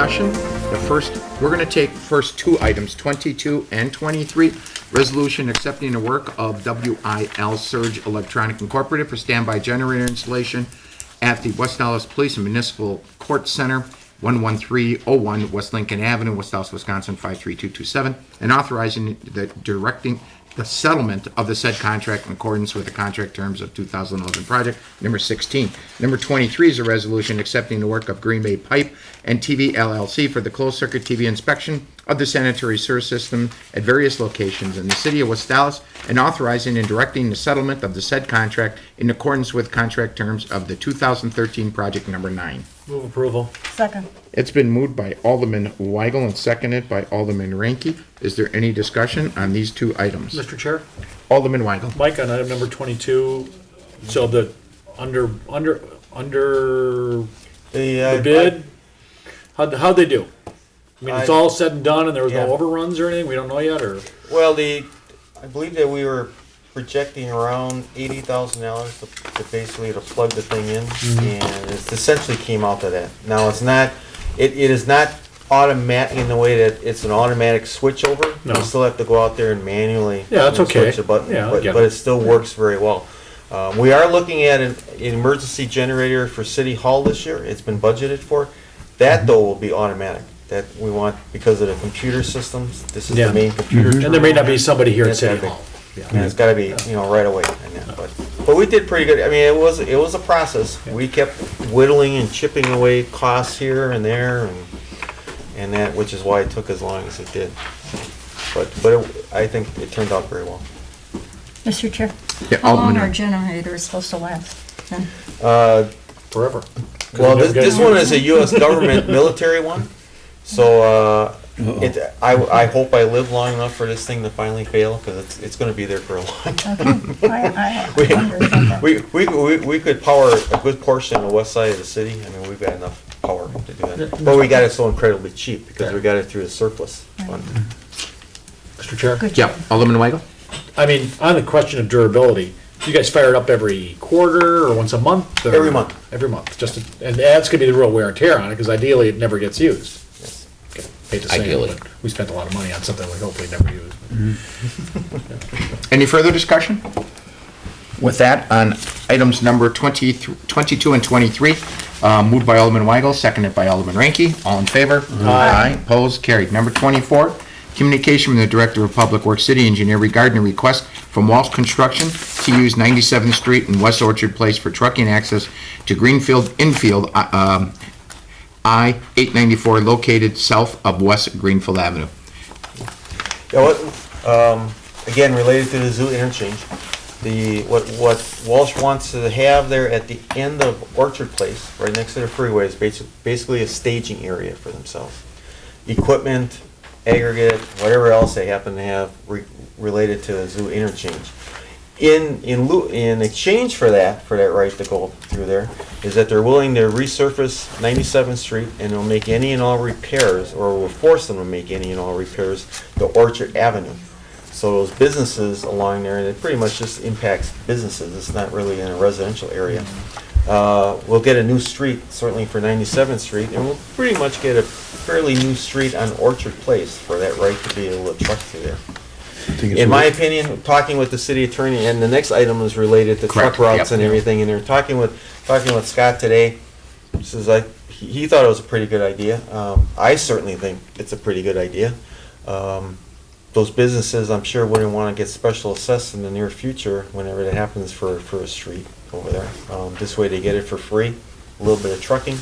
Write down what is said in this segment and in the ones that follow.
session. We're going to take first two items, 22 and 23. Resolution accepting the work of WIL Surge Electronic Incorporated for standby generator installation at the West Dallas Police and Municipal Court Center, 11301 West Lincoln Avenue, West Dallas, Wisconsin, 53227, and authorizing directing the settlement of the said contract in accordance with the contract terms of 2011 project number 16. Number 23 is a resolution accepting the work of Green Bay Pipe and TV LLC for the closed circuit TV inspection of the sanitary sewer system at various locations in the city of West Dallas, and authorizing and directing the settlement of the said contract in accordance with contract terms of the 2013 project number 9. Move approval. Second. It's been moved by Alderman Weigel and seconded by Alderman Ranky. Is there any discussion on these two items? Mr. Chair, Alderman Weigel. Mike, on item number 22, so the under the bid, how'd they do? I mean, it's all said and done and there was no Yeah. overruns or anything? We don't know yet, or? Well, I believe that we were projecting around $80,000 to basically to plug the thing in, and it essentially came out to that. Now, it's not, it is not automatic in the way that it's an automatic switch over. No. You still have to go out there and manually Yeah, that's okay. switch the button, Yeah, I but get it it. still works very well. We are looking at an emergency generator for City Hall this year. It's been budgeted for. That, though, will be automatic. That we want, because of the computer systems, this is Yeah. the main computer. And there may not be somebody here at That's City gotta be- Hall. And it's gotta be, right away. And that, but we did pretty good. I mean, it was a process. We kept whittling and chipping away costs here and there and that, which is why it took as long as it did. But I think it turned out very well. Mr. Chair, Yeah, how long Alderman. are generators supposed to last? Then? Forever. Well, we never this get- one is a U.S. government military one, so I hope I live long enough for this thing to finally fail, because it's going to be there for a long time. Okay, I wondered about that. We could power a good portion of the west side of the city. I mean, we've got enough power to do that. But we got it so incredibly cheap because we got it through the surplus fund. Mr. Chair? Good Yeah, job. Alderman Weigel. I mean, on the question of durability, you guys fire it up every quarter or once a month? Or- Every month. Every month, and that's gonna be the real wear and tear on it, because ideally it never gets used. Yes. Okay, hate to say Ideally. it, but we spent a lot of money on something we hopefully never use. Any further discussion? With that, on items number 22 and 23, moved by Alderman Weigel, seconded by Alderman Ranky. All in favor? Aye. Opposed? Carried. Number 24, communication from the Director of Public Works City Engineer regarding a request from Walsh Construction to use 97th Street and West Orchard Place for trucking access to Greenfield infield I-894 located south of West Greenfield Avenue. Yeah, again, related to the zoo interchange, what Walsh wants to have there at the end of Orchard Place, right next to the freeway, is basically a staging area for themselves. Equipment, aggregate, whatever else they happen to have related to the zoo interchange. In exchange for that right to go through there, is that they're willing to resurface 97th Street, and they'll make any and all repairs, or will force them to make any and all repairs to Orchard Avenue. So those businesses along there, and it pretty much just impacts businesses, it's not really in a residential area. We'll get a new street, certainly for 97th Street, and we'll pretty much get a fairly new street on Orchard Place for that right to be able to truck through there. In my opinion, talking with the city attorney, and the next item is related to Correct, truck routes yep. and everything, and they're talking with Scott today. Says he thought it was a pretty good idea. I certainly think it's a pretty good idea. Those businesses, I'm sure, wouldn't want to get special assessed in the near future whenever that happens for a street over there. This way they get it for free, a little bit of trucking.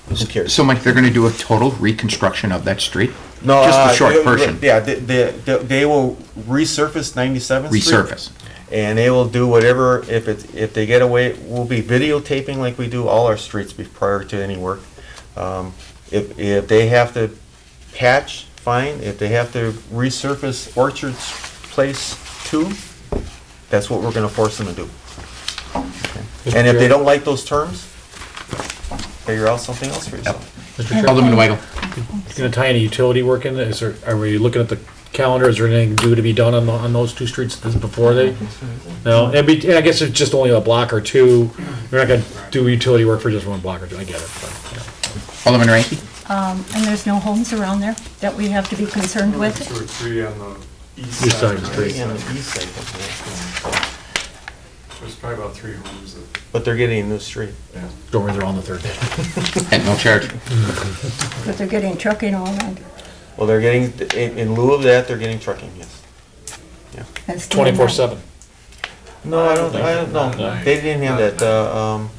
Who cares? So, Mike, they're going to do a total reconstruction of that street? No, Just a short portion? Yeah, they will resurface 97th Street. Resurface. And they will do whatever, if they get away, we'll be videotaping like we do all our streets prior to any work. If they have to patch, fine. If they have to resurface Orchard Place 2, that's what we're gonna force them to do. Okay. And if they don't like those terms, figure out something else for yourself. Mr. Chair, Alderman Weigel. gonna tie any utility work in? Are we looking at the calendar? Is there anything due to be done on those two streets before they? No, I guess it's just only a block or two. We're not gonna do utility work for just one block or two. I get it. But, Alderman Ranky? And there's no homes around there that we have to be concerned with? Two or three on the east East side. side, right? street. On the east side, okay. There's probably about 3 homes that, But they're getting a new street. yeah. Don't worry, they're on the third day. At no charge. But they're getting trucking all night. Well, they're getting, in lieu of that, they're getting trucking, yes. That's day and night. 24/7. No, I don't, no, No. they didn't have that.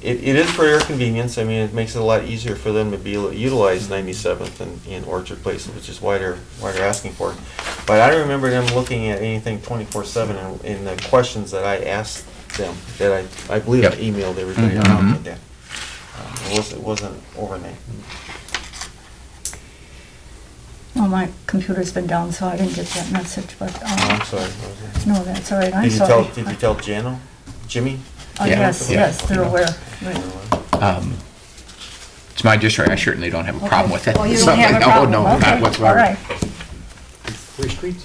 It is for their convenience. I mean, it makes it a lot easier for them to be able to utilize 97th and Orchard Place, which is why they're asking for it. But I don't remember them looking at anything 24/7 in the questions that I asked them, that I believe I Yep. emailed everybody Mhm. out with that. It wasn't overnight. Well, my computer's been down, so I didn't get that message, but, Oh, I'm sorry. no, that's all right, I'm Did you sorry. tell Jano? Jimmy? Oh, Yeah. yes, Yeah. yes, they're aware. Right. It's my district, I certainly don't have a problem with it. Oh, you So, don't have a problem? No, Okay, not whatsoever. all right. 3 streets?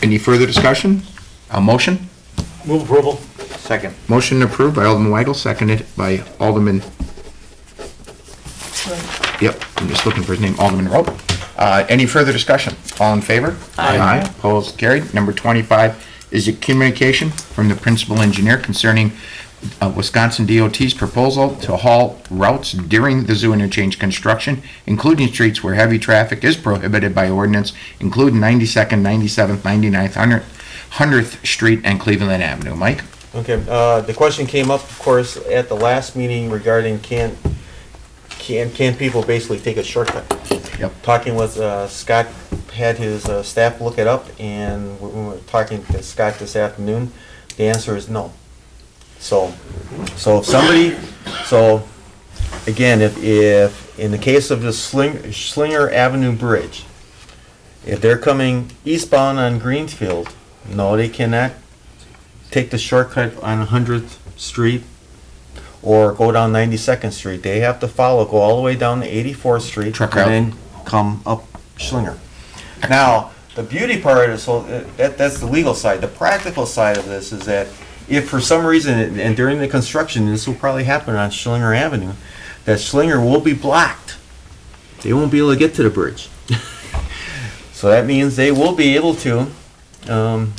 Any further discussion? A motion? Move approval. Second. Motion approved by Alderman Weigel, seconded by Alderman, Right. yep, I'm just looking for his name, Alderman Rope. Any further discussion? All in favor? Aye. Opposed, carried. Number 25 is a communication from the principal engineer concerning Wisconsin DOT's proposal to haul routes during the zoo interchange construction, including streets where heavy traffic is prohibited by ordinance, including 92nd, 97th, 99th, 100th Street, and Cleveland Avenue. Mike? Okay, the question came up, of course, at the last meeting regarding can people basically take a shortcut? Yep. Talking with, Scott had his staff look it up, and we were talking to Scott this afternoon, the answer is no. So if somebody, again, if in the case of the Schlinger Avenue Bridge, if they're coming eastbound on Greenfield, no, they cannot take the shortcut on 100th Street or go down 92nd Street. They have to go all the way down to 84th Street. Truck route. And then come up Schlinger. Now, the beauty part is, that's the legal side. The practical side of this is that if for some reason, and during the construction, this will probably happen on Schlinger Avenue, that Schlinger will be blocked. They won't be able to get to the bridge. So that means they will be able to,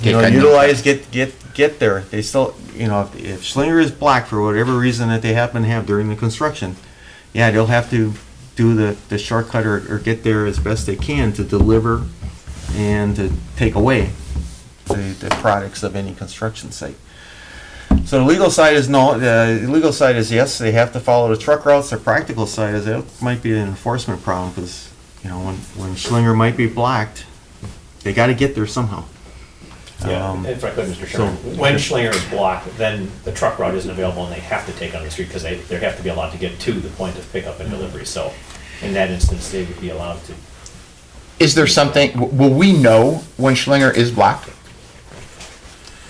utilize, get there. They still, if Schlinger is blocked for whatever reason that they happen to have during the construction, yeah, they'll have to do the shortcut or get there as best they can to deliver and to take away the products of any construction site. So the legal side is no, the legal side is yes, they have to follow the truck routes. The practical side is that might be an enforcement problem because, when Schlinger might be blocked, they gotta get there somehow. Yeah, if I could, Mr. Chairman, when Schlinger is blocked, then the truck route isn't available and they have to take on the street because they have to be allowed to get to the point of pickup and delivery. So in that instance, they would be allowed to. Is there something, will we know when Schlinger is blocked?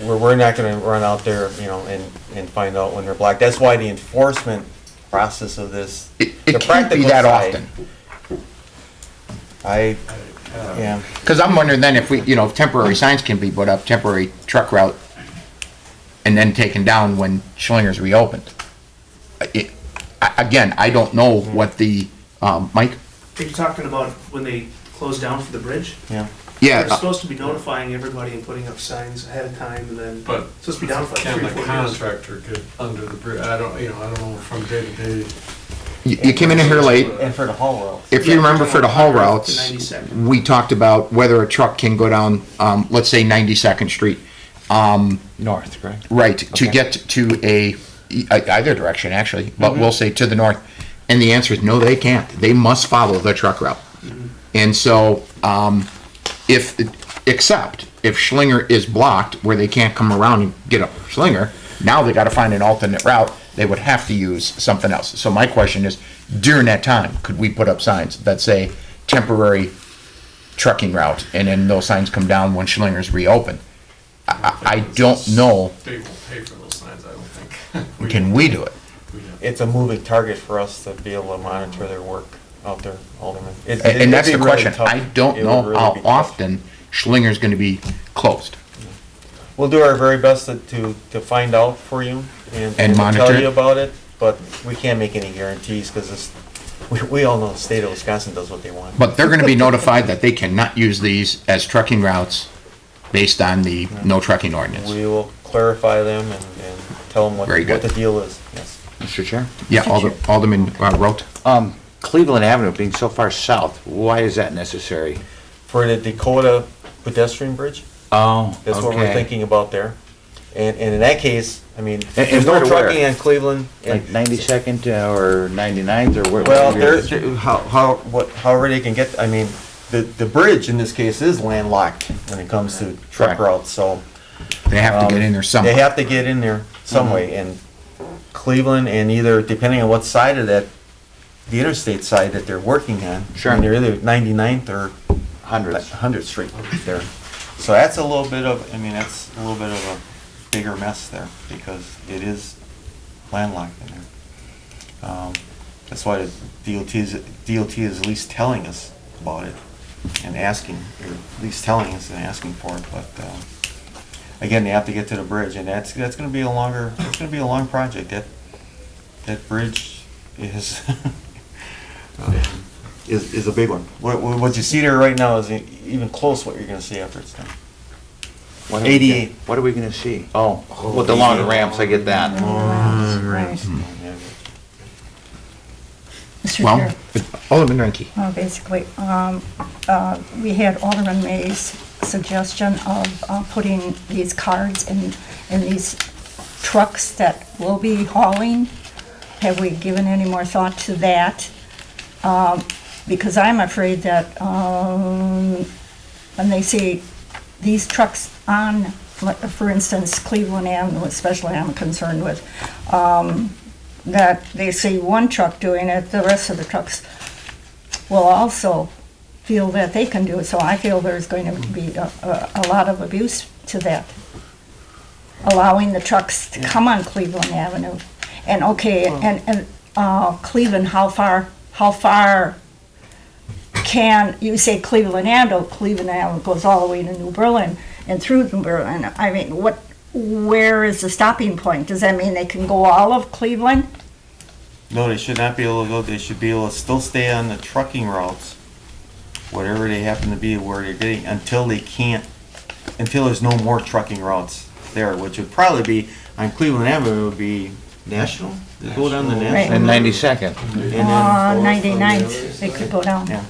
We're not gonna run out there, and find out when they're blocked. That's why the enforcement process of this. It the can't be practical that side, often. Yeah. Because I'm wondering then if if temporary signs can be put up, temporary truck route, and then taken down when Schlinger's reopened. Again, I don't know what the, Mike? Are you talking about when they close down for the bridge? Yeah. Yeah, They're supposed to be notifying everybody and putting up signs ahead of time and then, But it's supposed to be down for like can 3 or the 4 days. contractor get under the bridge? I don't know from day to day. you came in here late. And for the haul routes. If you remember for the haul To routes, 92nd. we talked about whether a truck can go down, let's say 92nd Street. North, correct? Right, to Okay. get to either direction, actually, but we'll say to the north. And the answer is no, they can't. They must follow the truck route. And so, except if Schlinger is blocked, where they can't come around and get up Schlinger, now they gotta find an alternate route. They would have to use something else. So my question is, during that time, could we put up signs that say temporary trucking route, and then those signs come down when Schlinger's reopened? I don't know. They won't pay for those signs, I don't think. Can we do it? It's a moving target for us to be able to monitor their work out there, Alderman. And that's the question. I don't It would know really how be tough. often Schlinger's gonna be closed. We'll do our very best to find out for you and And to monitor tell it. you about it, but we can't make any guarantees, because we all know the state of Wisconsin does what they want. But they're gonna be notified that they cannot use these as trucking routes based on the no trucking ordinance. We will clarify them and tell them what Very good. the deal is, yes. Mr. Chair? Yeah, Alderman Rote? Cleveland Avenue being so far south, why is that necessary? For the Dakota pedestrian bridge, Oh, that's what we're thinking about there. And in that case, I mean, And there's where no to where? trucking on Cleveland. Like 92nd or 99th or where? Well, where- however they can get, I mean, the bridge in this case is landlocked when it comes to truck Correct. routes, so. They have to get in there They somehow. have to get in there some way, and Cleveland, and either, depending on what side of that, the interstate side that they're working on. Sure. I mean, they're either 99th or Hundreds. 100th Street there. So that's a little bit of, I mean, that's a little bit of a bigger mess there, because it is landlocked in there. That's why the DOT is at least telling us about it and asking, or at least telling us and asking for it, but, again, they have to get to the bridge, and that's gonna be a long project. That bridge is, is a big one. What you see there right now is even close what you're gonna see after it's done. What are we 88. gonna- What are we gonna see? Oh, with the longer ramps, I get that. Right. Yeah. Mr. Well, Chair, Alderman Ranky. basically, we had Alderman May's suggestion of putting these cards in these trucks that will be hauling. Have we given any more thought to that? Because I'm afraid that when they see these trucks on, like, for instance, Cleveland Avenue, especially I'm concerned with, that they see one truck doing it, the rest of the trucks will also feel that they can do it. So I feel there's going to be a lot of abuse to that. Allowing the trucks to come on Cleveland Avenue. And okay, and Cleveland, how far can, you say Cleveland Avenue goes all the way to New Berlin and through New Berlin. I mean, where is the stopping point? Does that mean they can go all of Cleveland? No, they should not be able to go, they should be able to still stay on the trucking routes, whatever they happen to be, where they're getting, until there's no more trucking routes there, which would probably be, on Cleveland Avenue, would be National? They go down the Right. National? And 92nd. And then, 99th, they could go down. yeah.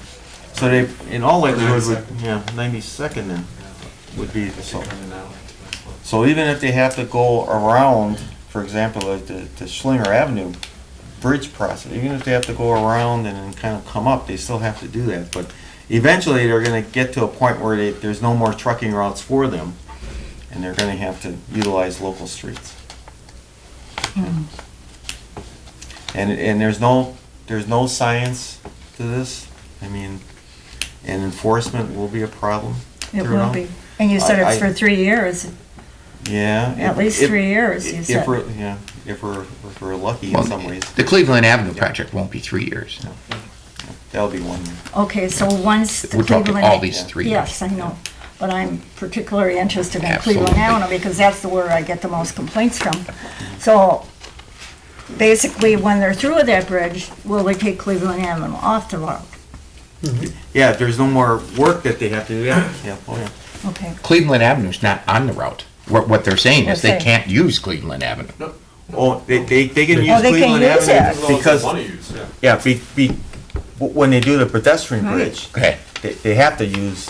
So they, in all likelihood, would, yeah, 92nd then would be, so even if they have to go around, for example, like the Schlinger Avenue bridge process, even if they have to go around and then kind of come up, they still have to do that. But eventually, they're gonna get to a point where there's no more trucking routes for them, and they're gonna have to utilize local streets. And there's no science to this. I mean, and enforcement will be a problem. It will throughout. be. And you said it's for 3 years, Yeah. at least 3 years, you said. If we're lucky in Well, some ways, the Cleveland Avenue project won't be 3 years. that'll be 1 year. Okay, so once the We're talking Cleveland. all these 3 years. Yes, I know, but I'm particularly interested in Absolutely. Cleveland Avenue because that's where I get the most complaints from. So basically, when they're through with that bridge, will they take Cleveland Avenue off the route? Yeah, if there's no more work that they have to do, yeah, oh yeah. Okay, Cleveland Avenue's not on the route. What they're saying is they Okay. can't use Cleveland Avenue. Oh, they can use they can Cleveland use Avenue it. because, Money use, yeah. yeah, when they do the pedestrian Right. bridge, Okay, they have to use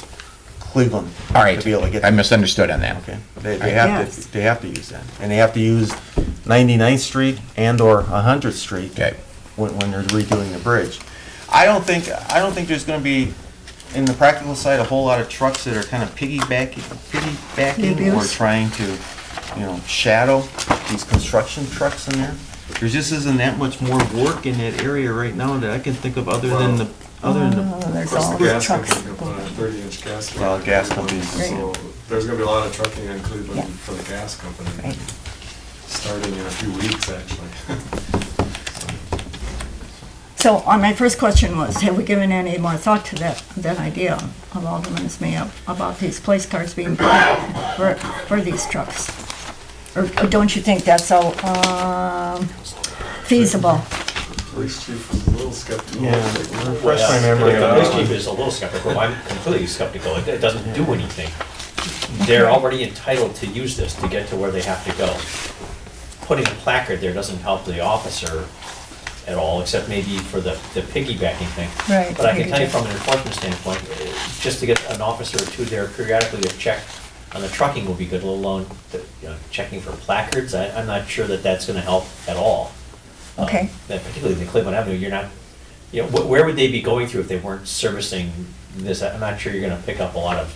Cleveland. all right. To be able to get. I misunderstood on that. Okay, they Yes. they have to use that, and they have to use 99th Street and/or 100th Street Okay. when they're redoing the bridge. I don't think there's gonna be, in the practical side, a whole lot of trucks that are kind of piggybacking or Abuse. trying to, shadow these construction trucks in there. There just isn't that much more work in that area right now that I can think of other than the, there's Plus all the these gas trucks. company can put a 30-inch gas line. Well, gas companies. So there's gonna be a lot of trucking in Yeah. Cleveland for the gas company, Right. starting in a few weeks, actually. So on my first question was, have we given any more thought to that idea of Alderman's Mayor about these place cars being put for these trucks? Or don't you think that's feasible. Police chief was a little skeptical. Yeah. Refresh my Yeah, memory. The police chief is a little skeptical, I'm completely skeptical, it doesn't do anything. They're already entitled to use this to get to where they have to go. Putting a placard there doesn't help the officer at all, except maybe for the piggybacking thing. Right, But I can tell you piggyback. from an enforcement standpoint, just to get an officer or two there periodically to check on the trucking will be good, let alone, checking for placards, I'm not sure that that's gonna help at all. Okay. That particularly in Cleveland Avenue, you're not, where would they be going through if they weren't servicing this? I'm not sure you're gonna pick up a lot of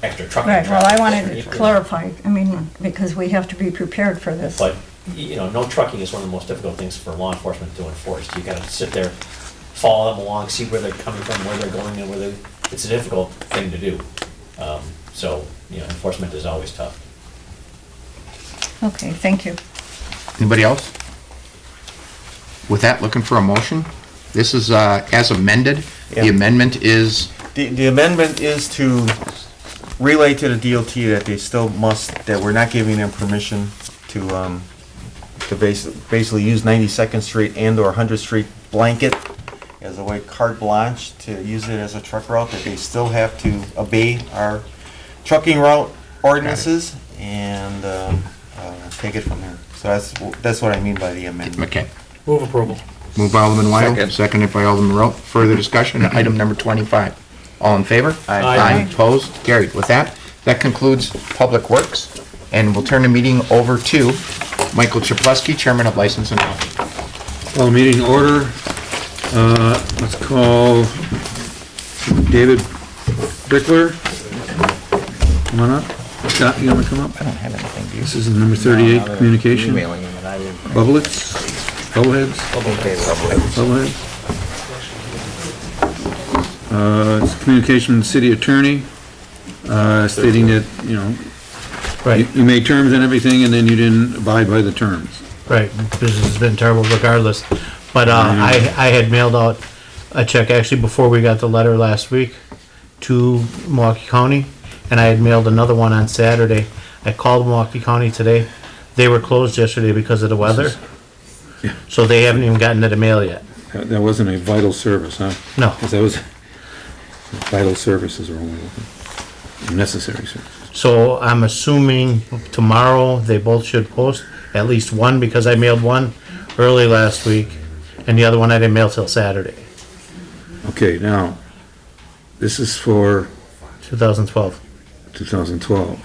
extra trucking. Right, well, I traffic. wanted to clarify, I mean, because we have to be prepared for this. But, no trucking is one of the most difficult things for law enforcement to enforce. You gotta sit there, follow them along, see where they're coming from, where they're going, and it's a difficult thing to do. So, enforcement is always tough. Okay, thank you. Anybody else? With that, looking for a motion? This is as amended. The Yeah. amendment is, The amendment is to relay to the DOT that they still must, that we're not giving them permission to basically use 92nd Street and/or 100th Street blanket as a way carte blanche to use it as a truck route, that they still have to obey our trucking route ordinances and take it from there. So that's what I mean by the amendment. McKay. Move approval. Moved by Alderman Weidel, Second. seconded by Alderman Rowe. Further discussion on item number 25. All in favor? Aye. Opposed? Carried. With that, that concludes Public Works, and we'll turn the meeting over to Michael Chaplewski, Chairman of License and Health. Call meeting order. Let's call David Bickler. Come on up. Scott, you wanna come up? I don't have anything, do you? This is number 38, communication. Emailing him and I didn't. Bubbleheads? Bubbleheads? Bubbleheads? It's communication from the city attorney, stating that, Right, you made terms and everything, and then you didn't abide by the terms. right, business has been terrible regardless. But, I had mailed out a check actually before we got the letter last week to Milwaukee County, and I had mailed another one on Saturday. I called Milwaukee County today. They were closed yesterday because of the weather. Yeah. So they haven't even gotten to the mail yet. That wasn't a vital service, huh? No. 'Cause that was, vital services are only necessary services. So I'm assuming tomorrow they both should post, at least one, because I mailed one early last week, and the other one I didn't mail till Saturday, Okay, now, this is for 2012. 2012.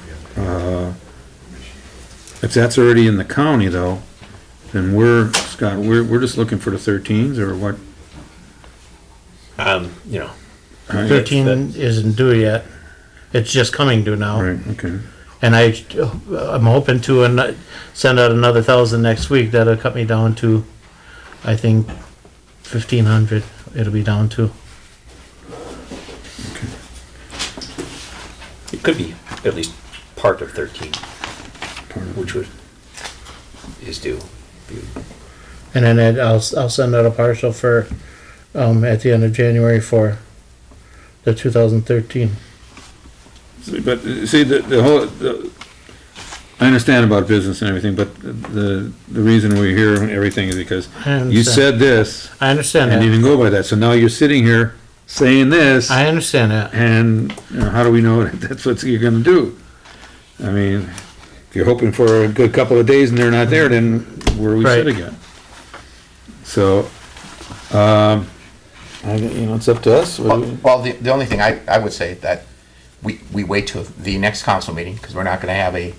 If that's already in the county though, then Scott, we're just looking for the 13s or what? 13 isn't due yet. It's just coming due now. Right, okay. And I'm hoping to send out another 1,000 next week. That'll cut me down to, I think, 1,500 it'll be down to. It could be at least part of 13, which is due. And then I'll send out a partial for, at the end of January for the 2013. But see, the whole, I understand about business and everything, but the reason we're here and everything is because I understand. you said this I understand and you that. didn't go by that. So now you're sitting here saying this. I understand that. And how do we know that that's what you're gonna do? I mean, if you're hoping for a good couple of days and they're not there, then where we sit Right. again? So, it's up to us. Well, the only thing I would say that we wait till the next council meeting, because we're not gonna have a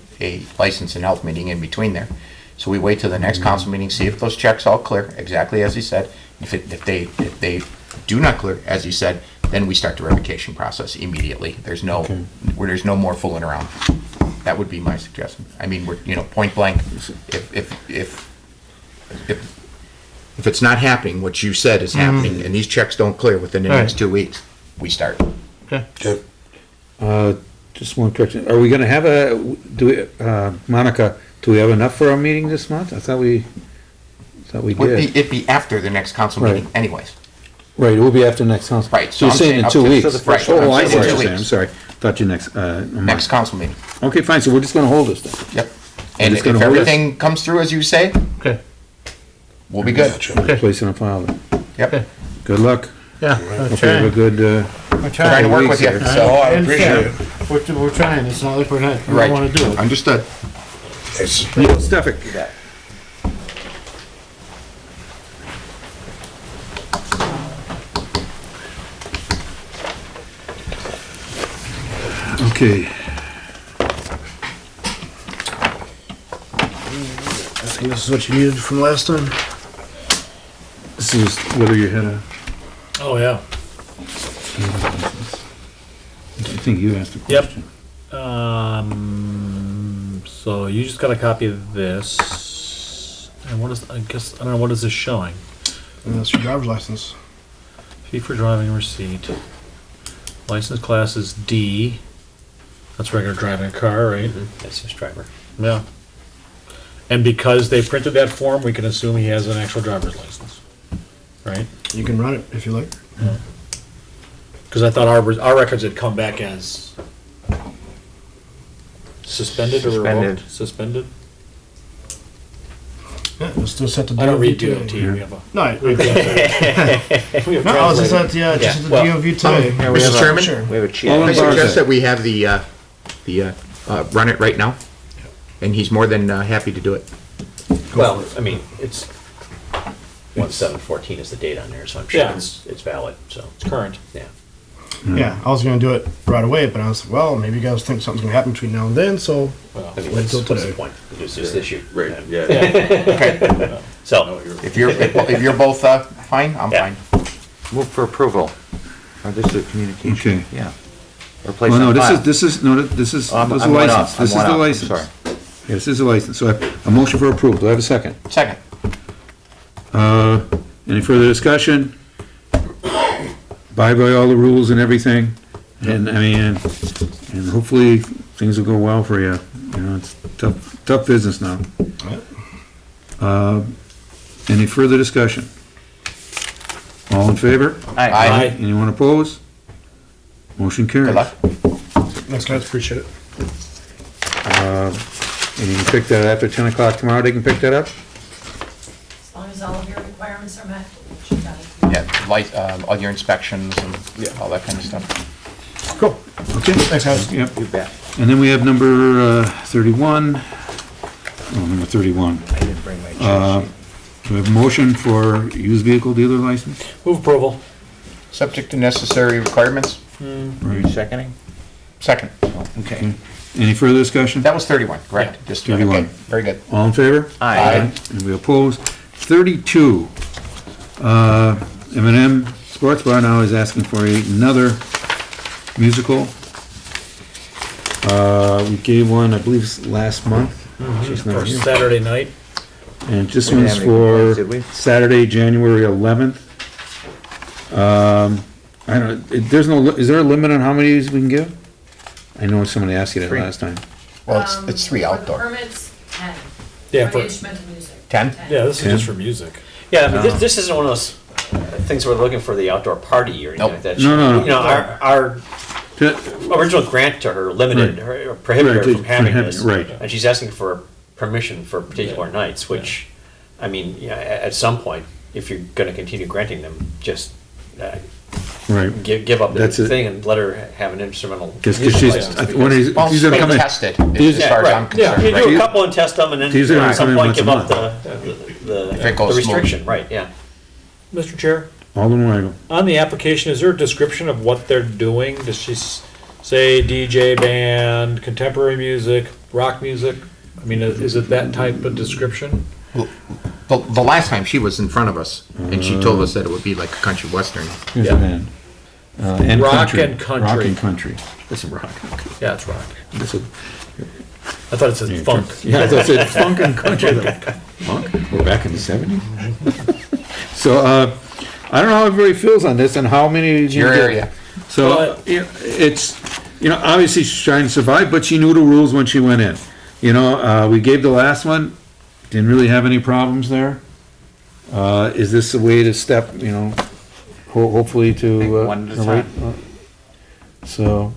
license and health meeting in between there. So we wait till the next council meeting, see if those checks all clear, exactly as he said. If they do not clear, as he said, then we start the revocation process immediately. There's no more fooling around. That would be my suggestion. I mean, we're, point blank, if it's not happening, what you said is happening, and these checks don't clear within the next Right. 2 weeks, we start. Okay. Just one correction. Are we gonna have Monica, do we have enough for our meeting this month? I thought we did. It'd be after the next council Right. meeting anyways. Right, it will be after next council. Right, So you're I'm saying saying in up 2 to- weeks? so the first- Oh, I I'm see saying what 2 you're saying, I'm weeks. sorry. Thought you next, Next council meeting. Okay, fine, so we're just gonna hold this then. Yep. And just if gonna hold this? everything comes through as you say, Okay, we'll be good. okay, Place it on file. Yep. Good luck. yeah, Hope you have a trying. good, We're Trying to work with you, I so. appreciate it. We're trying, it's not like we don't Right. wanna do it. Understood. Neil Stefik. Okay. I think this is what you needed from last time. This is whether you had a, Oh, yeah. I think you asked a Yep. question. So you just got a copy of this. And what is, I guess, I don't know, what is this showing? And that's your driver's license. Fee for driving receipt. License class is D. That's regular driving a car, right? That's just driver. Yeah. And because they printed that form, we can assume he has an actual driver's license, right? You can run it if you like. Because I thought our records had come back as suspended or revoked? Suspended? Yeah, just set the DOT. I don't read today. DOT. We have a. No, I We have no, I was just translator. at, yeah, just Yeah, at the well, DOV today. Mr. Chairman, Sure. We have a All chief. I in suggest Barca. that we have the run it right now. And he's more than happy to do it. Well, I mean, it's 1/7/14 is the date on there, so I'm sure Yeah. it's valid, so, It's current. yeah. Yeah, I was gonna do it right away, but I was well, maybe you guys think something's gonna happen between now and then, so Well, I mean, Wait what's till what's the today. point? It's just issue. Right, yeah. Okay. So, If you're both fine, I'm Yeah. fine. Move for approval. Or this is a communication. Okay. Yeah. Or place Well, no, on file. this is Oh, I'm the one license. up. This is I'm one the up. I'm license. sorry. Yeah, this is the license. So a motion for approval. Do I have a second? Second. Any further discussion? Abide by all the rules and everything. And, I mean, and hopefully things will go well for you. You know, it's tough business now. Any further discussion? All in favor? Aye. Anyone opposed? Motion carries. Good luck. thanks guys, appreciate it. And you can pick that after 10 o'clock tomorrow, they can pick that up? As long as all of your requirements are met, you got it. Yeah, all your inspections and all that kind of stuff. Cool. Okay. Thanks guys. Yep. You bet. And then we have number 31. Oh, number 31. I didn't bring my cheat sheet. We have a motion for used vehicle dealer license? Move approval. Subject to necessary requirements. Are you seconding? Second. Okay. Any further discussion? That was 31, correct? Yeah. Just 31. okay, very good. All in favor? Aye. And we oppose. 32. M&M Sports Bar now is asking for another musical. We gave one, I believe, last month. She's not For here. Saturday night. And this We didn't one's have any complaints, did for we? Saturday, January 11th. I don't, there's no, is there a limit on how many we can give? I know somebody asked you that Three. last time. Well, it's three For the outdoor. permits, 10. Yeah, For for- the instrumental music. 10? Yeah, this is Yeah. just for music. yeah, I mean, this isn't one of those things where we're looking for the outdoor party or anything Nope. like that. No, no, no. You know, our original grant to her limited her, or prohibited Right, her from having from this. having- right. And she's asking for permission for particular nights, which, I mean, yeah, at some point, if you're gonna continue granting them, just Right. give up the That's it. thing and let her have an instrumental Because music she's, license. I one of these, Well, if he's gonna come in. tested, These- as far as Yeah, I'm right. Yeah, concerned. you right? do a couple and test them, and then These are gonna at some come in point once a give up month. the it goes restriction, right, yeah. Mr. Chair, Alden Weigel. on the application, is there a description of what they're doing? Does she say DJ band, contemporary music, rock music? I mean, is it that type of description? The last time she was in front of us, and she told us that it would be like a country western. Here's Yeah. the band. And Rock country. and country. Rock and country. Listen, rock. Yeah, it's rock. This is- I thought it said funk. Yeah, I thought it said funk and country. Funk? We're back in the 70s? So, I don't know how everybody feels on this and how many. Your area. So, Well, you know, it's, you know, obviously she's trying to survive, but she knew the rules when she went in. You know, we gave the last one, didn't really have any problems there. Is this a way to step, you know, hopefully to, Take one at a time. so.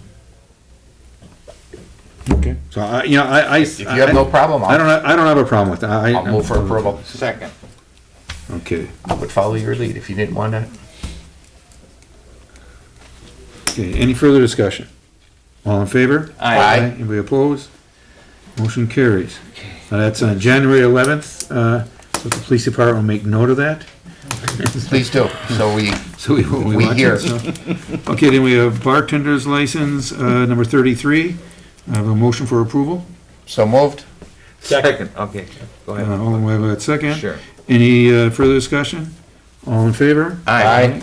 Okay. So, I. If you have no problem, I don't have a problem with that. I'll move for approval. Second. Okay. I would follow your lead if you didn't want to. Okay, any further discussion? All in favor? Aye. Anybody opposed? Motion carries. Now, that's on January 11th, so the police department will make note of that. Please do, so we, So we We watch hear. it, so. Okay, then we have bartender's license, number 33. I have a motion for approval. so moved. Second. Okay, go All ahead. in way with that second. Sure. Any further discussion? All in favor? Aye.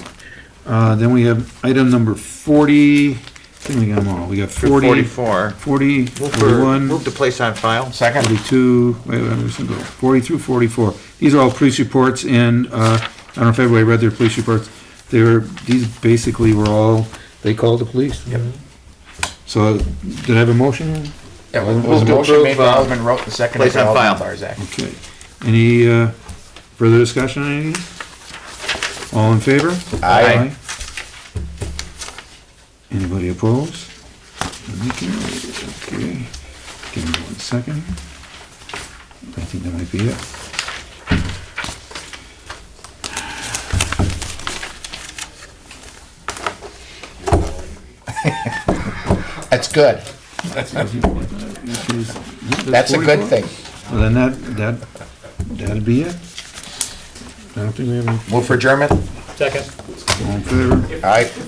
Then we have item number 40. I think we got them all. We got 40, 44. 40, Move for, 41, move to place on file. Second. 42, wait, where's it go? 40 through 44. These are all police reports, and I don't know if everybody read their police reports. These basically were all, they called the police. Yep. So, did I have a motion? Yeah, it was Move a to motion made by approve, Alderman Rote, and seconded place by on Alderman file. Barzak. Okay. Any further discussion on any of these? All in favor? Aye. Anybody opposed? Okay. Give me 1 second. I think that might be it. That's good. That's a good thing. Well, then that'd be it. I don't think we have any, Move for adjournment? Second. all in favor? Aye.